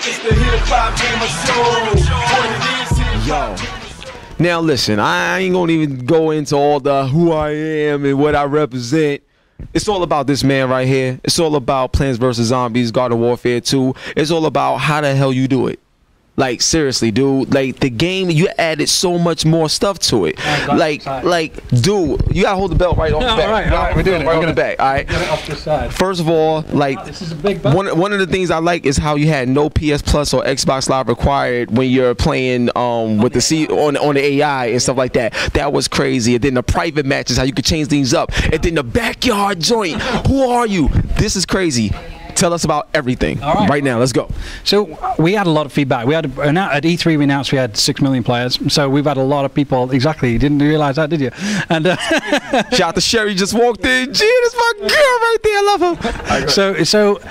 It's the HipHopGamer Show. Yo. Now listen, I ain't gonna even go into all the who I am and what I represent. It's all about this man right here. It's all about Plants vs. Zombies, Garden Warfare 2. It's all about how the hell you do it. Like, seriously, dude. Like, the game, you added so much more stuff to it. Like, dude, you gotta hold the belt right off the back. All right, we're doing it. Right off the back, all right? Get it off the side. First of all, like, this is a big belt. one of the things I like is how you had no PS Plus or Xbox Live required when you're playing with the on the AI and stuff like that. That was crazy. And then the private matches, how you could change things up. And then the backyard joint. Who are you? This is crazy. Tell us about everything right now. Let's go. So we had a lot of feedback. We had at E3 we announced we had 6 million players. So we've had a lot of people. Exactly. You didn't realize that, did you? And shout out to Sherry, just walked in. Gee, that's my girl right there. I love her. So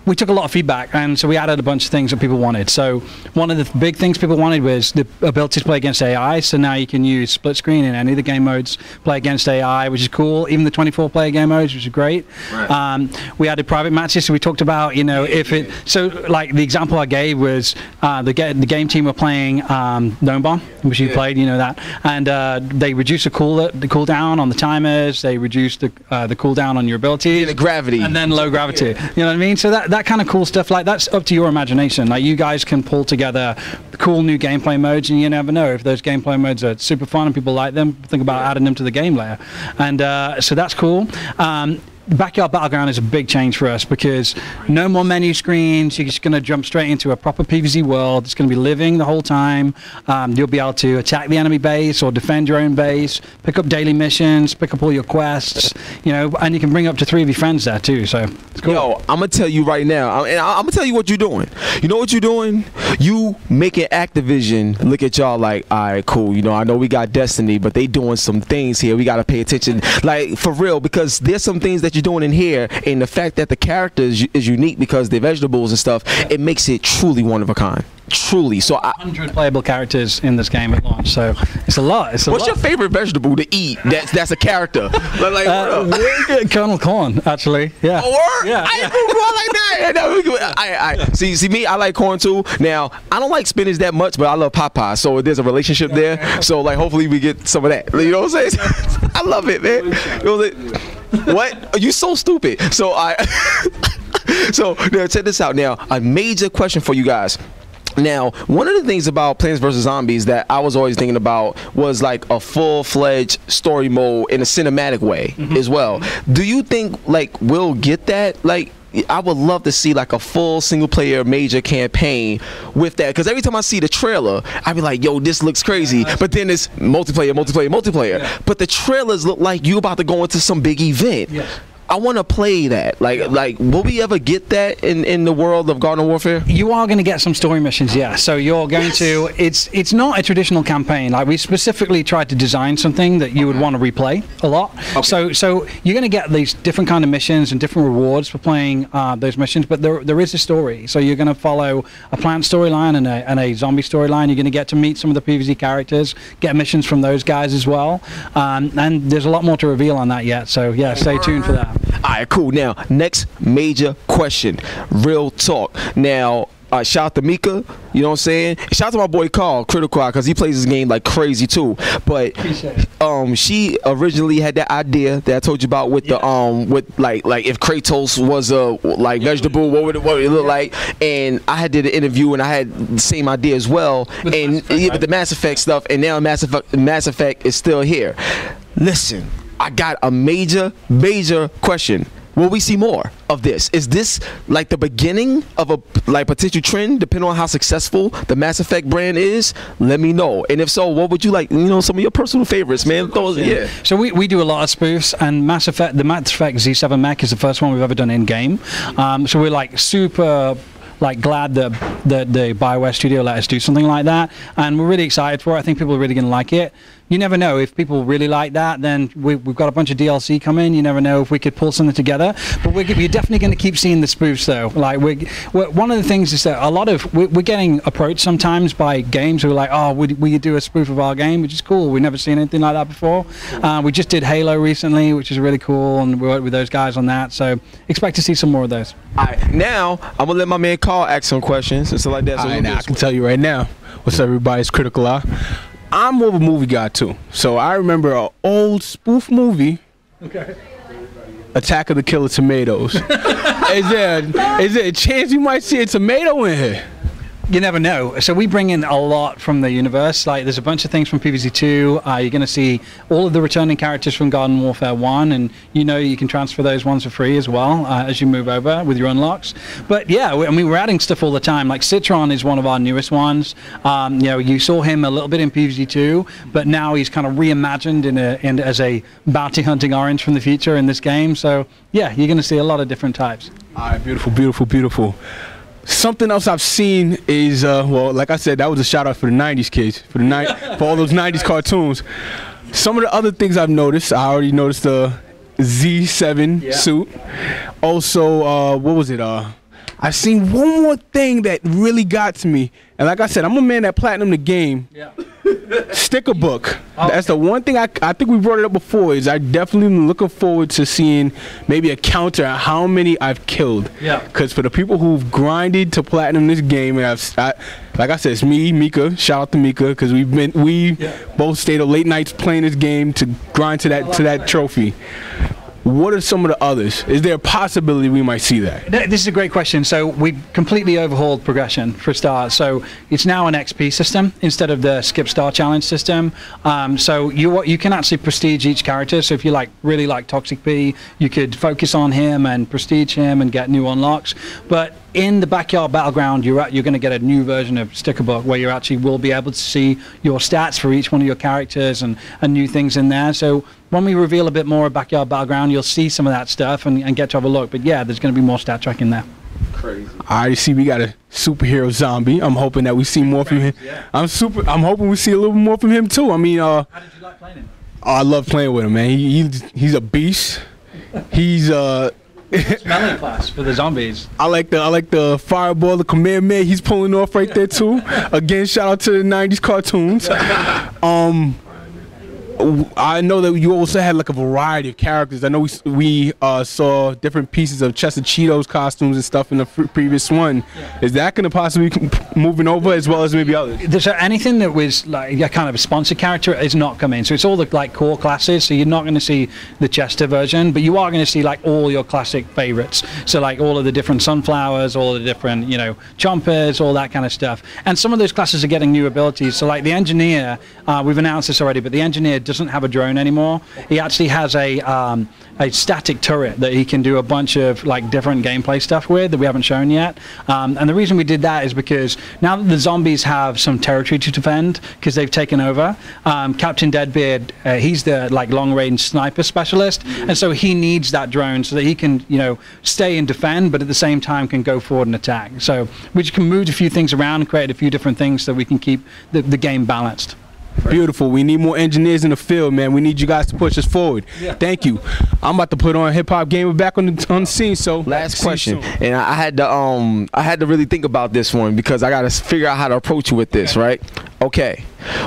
we took a lot of feedback, and so we added a bunch of things that people wanted. So one of the big things people wanted was the ability to play against AI. So now you can use split screen in any of the game modes, play against AI, which is cool. Even the 24-player game modes, which is great. Right. We added private matches. So we talked about, you know, so like the example I gave was the game team were playing Gnome Bomb, which you played, you know that, and they reduced the cooldown on the timers. They reduced the cooldown on your abilities. The gravity. And then low gravity. You know what I mean? So that kind of cool stuff, like that's up to your imagination. Like you guys can pull together cool new gameplay modes, and you never know if those gameplay modes are super fun and people like them. Think about adding them to the game layer, and so that's cool. Backyard Battleground is a big change for us because no more menu screens. You're just going to jump straight into a proper PvZ world. It's going to be living the whole time. You'll be able to attack the enemy base or defend your own base, pick up daily missions, pick up all your quests, you know, and you can bring up to 3 of your friends there too. So it's cool. Yo, I'm going to tell you right now, and I'm going to tell you what you're doing. You know what you're doing? You making Activision look at y'all like, all right, cool. You know, I know we got Destiny, but they doing some things here. We got to pay attention, like, for real, because there's some things that you're doing in here, and the fact that the character is unique because they're vegetables and stuff, it makes it truly one of a kind. Truly. So 100 playable characters in this game at launch, so it's a lot. What's your favorite vegetable to eat that's a character? Colonel Corn, actually. Yeah. Oh, word? Yeah, I ain't corn like that. See me, I like corn too. Now, I don't like spinach that much, but I love Popeye, so there's a relationship there. So like hopefully we get some of that. You know what I'm saying? I love it, man. You know what? Are you so stupid? So so now check this out. Now, a major question for you guys. Now, one of the things about Plants vs. Zombies that I was always thinking about was like a full-fledged story mode in a cinematic way as well. Do you think like we'll get that? Like, I would love to see like a full single-player major campaign with that, because every time I see the trailer, I be like, yo, this looks crazy. But then it's multiplayer. Yeah. But the trailers look like you about to go into some big event. Yeah. I want to play that. Like, will we ever get that in the world of Garden Warfare? You are going to get some story missions, yeah. So you're going to. It's not a traditional campaign. Like, we specifically tried to design something that you would want to replay a lot. Okay. So you're going to get these different kind of missions and different rewards for playing those missions. But there is a story. So you're going to follow a plant storyline and a zombie storyline. You're going to get to meet some of the PvZ characters, get missions from those guys as well. And there's a lot more to reveal on that yet. So yeah, stay tuned for that. All right, cool. Now, next major question. Real talk. Now, shout out to Mika, you know what I'm saying? Shout out to my boy Carl, Critical, because he plays this game like crazy too. But she originally had that idea that I told you about with the with like if Kratos was a vegetable, what would it look like? And I did an interview and I had the same idea as well. With the Mass Effect stuff, and now Mass Effect is still here. Listen, I got a major question. Will we see more of this? Is this like the beginning of a potential trend, depending on how successful the Mass Effect brand is? Let me know. And if so, what would you like? You know, some of your personal favorites, man. Yeah. So we do a lot of spoofs, and the Mass Effect Z7 mech is the first one we've ever done in game. So we're like super glad that the BioWare studio let us do something like that, and we're really excited for it. I think people are really going to like it. You never know, if people really like that, then we've got a bunch of DLC coming. You never know if we could pull something together. But we're definitely going to keep seeing the spoofs, though. Like one of the things is that we're getting approached sometimes by games who are like, oh, will you do a spoof of our game, which is cool. We've never seen anything like that before. We just did Halo recently, which is really cool, and we worked with those guys on that. So expect to see some more of those. All right, now I'm gonna let my man Carl ask some questions. ratings and stuff like that. So I can tell you right now, what's everybody's critical eye. I'm more of a movie guy too. So I remember an old spoof movie. Okay. Attack of the Killer Tomatoes. Is there a chance you might see a tomato in here? You never know. So we bring in a lot from the universe. Like there's a bunch of things from PvZ2. You're going to see all of the returning characters from Garden Warfare 1, and you can transfer those ones for free as well as you move over with your unlocks. But yeah, we're adding stuff all the time. Like Citron is one of our newest ones. You saw him a little bit in PvZ2, but now he's kind of reimagined as a bounty hunting orange from the future in this game. So yeah, you're going to see a lot of different types. All right, beautiful, beautiful, beautiful. Something else I've seen is, well, like I said, that was a shout out for the 90s kids, for all those 90s cartoons. Some of the other things I've noticed, I already noticed the Z7 suit. Also, what was it? I seen one more thing that really got to me. And like I said, I'm a man that platinum the game. Yeah. Sticker book. Oh, that's the one thing I think we brought it up before. Is I definitely am looking forward to seeing maybe a counter on how many I've killed. Yeah. Because for the people who've grinded to platinum this game, and like I said, it's me, Mika. Shout out to Mika because we both stayed up late nights playing this game to grind to that trophy. What are some of the others? Is there a possibility we might see that? This is a great question. So we completely overhauled progression for a start. So it's now an XP system instead of the skip star challenge system. So you can actually prestige each character. So if you really like Toxic P, you could focus on him and prestige him and get new unlocks. But in the Backyard Battleground, you're going to get a new version of Sticker Book where you actually will be able to see your stats for each one of your characters and new things in there. So when we reveal a bit more of Backyard Battleground, you'll see some of that stuff and get to have a look. But yeah, there's going to be more stat tracking there. Crazy. I see we got a superhero zombie. I'm hoping that we see more from him. Yeah. I'm hoping we see a little more from him too. I mean, how did you like playing him? Oh, I love playing with him, man. He's a beast. He's smelling class for the zombies. I like the fireball, the Kamehameha he's pulling off right there too. Again, shout out to the 90s cartoons. I know that you also had like a variety of characters. I know we saw different pieces of Chester Cheetos costumes and stuff in the previous one. Yeah. Is that going to possibly moving over as well as maybe others? So anything that was like a kind of a sponsored character is not coming. So it's all the core classes. So you're not going to see the Chester version, but you are going to see like all your classic favorites. So like all of the different sunflowers, all the different chompers, all that kind of stuff. And some of those classes are getting new abilities. So like the engineer, we've announced this already, but the engineer doesn't have a drone anymore. He actually has a static turret that he can do a bunch of like different gameplay stuff with that we haven't shown yet. And the reason we did that is because now that the zombies have some territory to defend because they've taken over, Captain Deadbeard, he's the like long-range sniper specialist, and so he needs that drone so that he can stay and defend, but at the same time can go forward and attack. So we just can move a few things around and create a few different things so we can keep the game balanced. Beautiful. We need more engineers in the field, man. We need you guys to push us forward. Yeah. Thank you. I'm about to put on HipHopGamer back on the scene. So last question, and I had to really think about this one because I got to figure out how to approach you with this, right? Okay.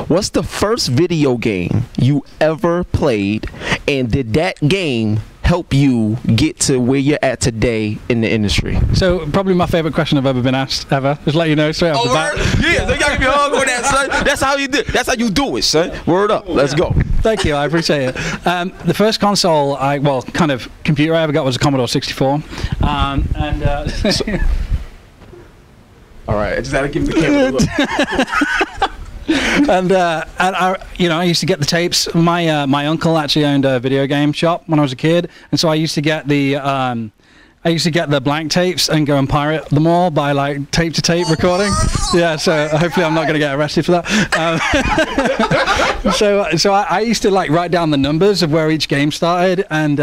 What's the first video game you ever played, and did that game help you get to where you're at today in the industry? So probably my favorite question I've ever been asked ever. Just let you know straight off the bat. Yeah, so y'all give me a hug on that, son. That's how you do. That's how you do it, son. Word up. Let's go. Thank you. I appreciate it. The first console kind of computer I ever got was a Commodore 64. All right, I just had to give the camera a look. And I used to get the tapes. My uncle actually owned a video game shop when I was a kid, and so I used to get the blank tapes and go and pirate them all by like tape to tape recording. Yeah, so hopefully I'm not going to get arrested for that. So I used to like write down the numbers of where each game started, and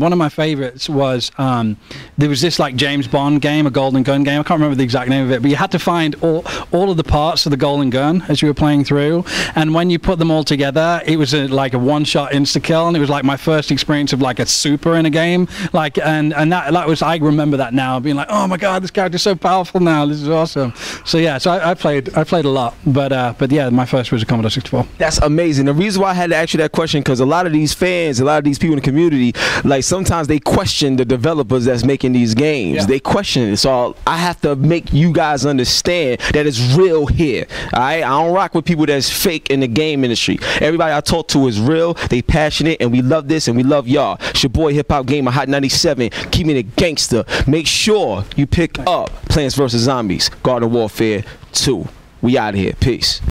one of my favorites was there was this like James Bond game, a Golden Gun game. I can't remember the exact name of it, but you had to find all of the parts of the Golden Gun as you were playing through, and when you put them all together, it was like a one-shot insta-kill, and it was like my first experience of like a super in a game, like and that was, I remember that now, being like, oh my god, this character's so powerful now, this is awesome. So yeah, yeah, so I played a lot, but yeah, my first was a Commodore 64. That's amazing. The reason why I had to ask you that question, because a lot of these fans, a lot of these people in the community, like sometimes they question the developers that's making these games. Yeah. They question it. So I have to make you guys understand that it's real here. All right, I don't rock with people that's fake in the game industry. Everybody I talk to is real. They passionate, and we love this, and we love y'all. It's your boy HipHopGamer Hot 97. Keeping it gangster. Make sure you pick up Plants vs. Zombies Garden Warfare 2. We out of here. Peace.